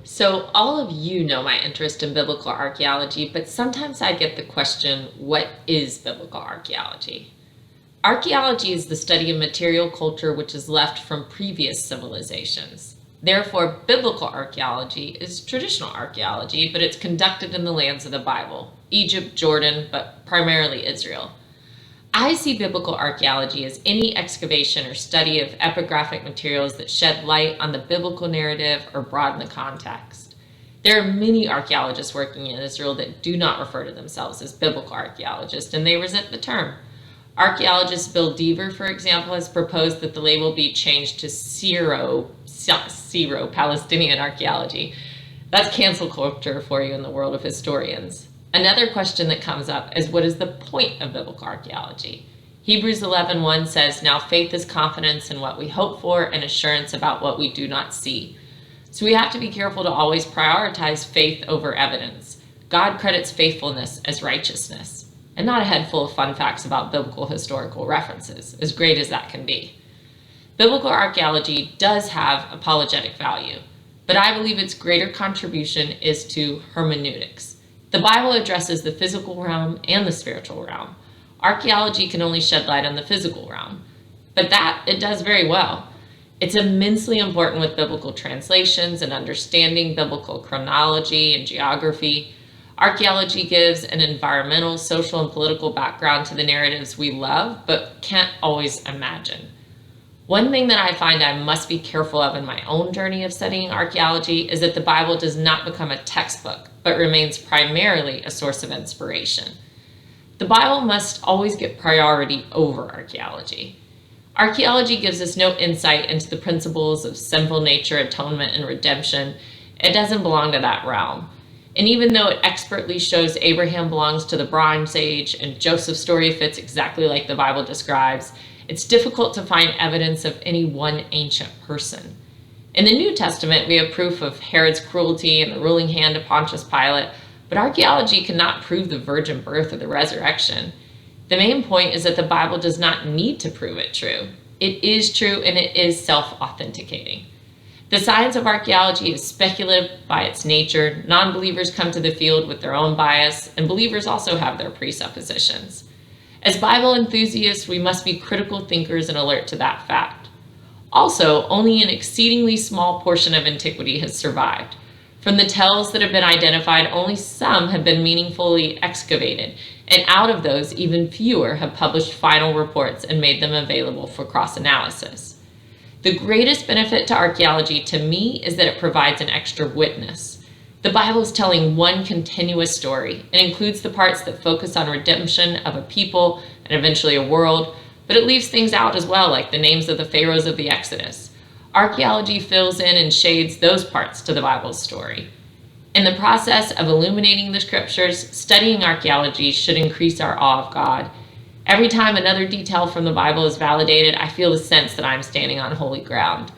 So, all of you know my interest in biblical archaeology, but sometimes I get the question, what is biblical archaeology? Archaeology is the study of material culture which is left from previous civilizations. Therefore, biblical archaeology is traditional archaeology, but it's conducted in the lands of the Bible, Egypt, Jordan, but primarily Israel. I see biblical archaeology as any excavation or study of epigraphic materials that shed light on the biblical narrative or broaden the context. There are many archaeologists working in Israel that do not refer to themselves as biblical archaeologists, and they resent the term. Archaeologist Bill Dever, for example, has proposed that the label be changed to Syro-Palestinian archaeology. That's cancel culture for you in the world of historians. Another question that comes up is, what is the point of biblical archaeology? Hebrews 11:1 says, "Now faith is confidence in what we hope for and assurance about what we do not see." So we have to be careful to always prioritize faith over evidence. God credits faithfulness as righteousness, and not a head full of fun facts about biblical historical references, as great as that can be. Biblical archaeology does have apologetic value, but I believe its greater contribution is to hermeneutics. The Bible addresses the physical realm and the spiritual realm. Archaeology can only shed light on the physical realm, but that it does very well. It's immensely important with biblical translations and understanding biblical chronology and geography. Archaeology gives an environmental, social, and political background to the narratives we love, but can't always imagine. One thing that I find I must be careful of in my own journey of studying archaeology is that the Bible does not become a textbook, but remains primarily a source of inspiration. The Bible must always get priority over archaeology. Archaeology gives us no insight into the principles of sinful nature, atonement, and redemption. It doesn't belong to that realm. And even though it expertly shows Abraham belongs to the Bronze Age and Joseph's story fits exactly like the Bible describes, it's difficult to find evidence of any one ancient person. In the New Testament, we have proof of Herod's cruelty and the ruling hand of Pontius Pilate, but archaeology cannot prove the virgin birth or the resurrection. The main point is that the Bible does not need to prove it true. It is true, and it is self-authenticating. The science of archaeology is speculative by its nature. Non-believers come to the field with their own bias, and believers also have their presuppositions. As Bible enthusiasts, we must be critical thinkers and alert to that fact. Also, only an exceedingly small portion of antiquity has survived. From the tells that have been identified, only some have been meaningfully excavated, and out of those, even fewer have published final reports and made them available for cross-analysis. The greatest benefit to archaeology to me is that it provides an extra witness. The Bible is telling one continuous story. It includes the parts that focus on redemption of a people and eventually a world, but it leaves things out as well, like the names of the pharaohs of the Exodus. Archaeology fills in and shades those parts to the Bible's story. In the process of illuminating the scriptures, studying archaeology should increase our awe of God. Every time another detail from the Bible is validated, I feel the sense that I'm standing on holy ground.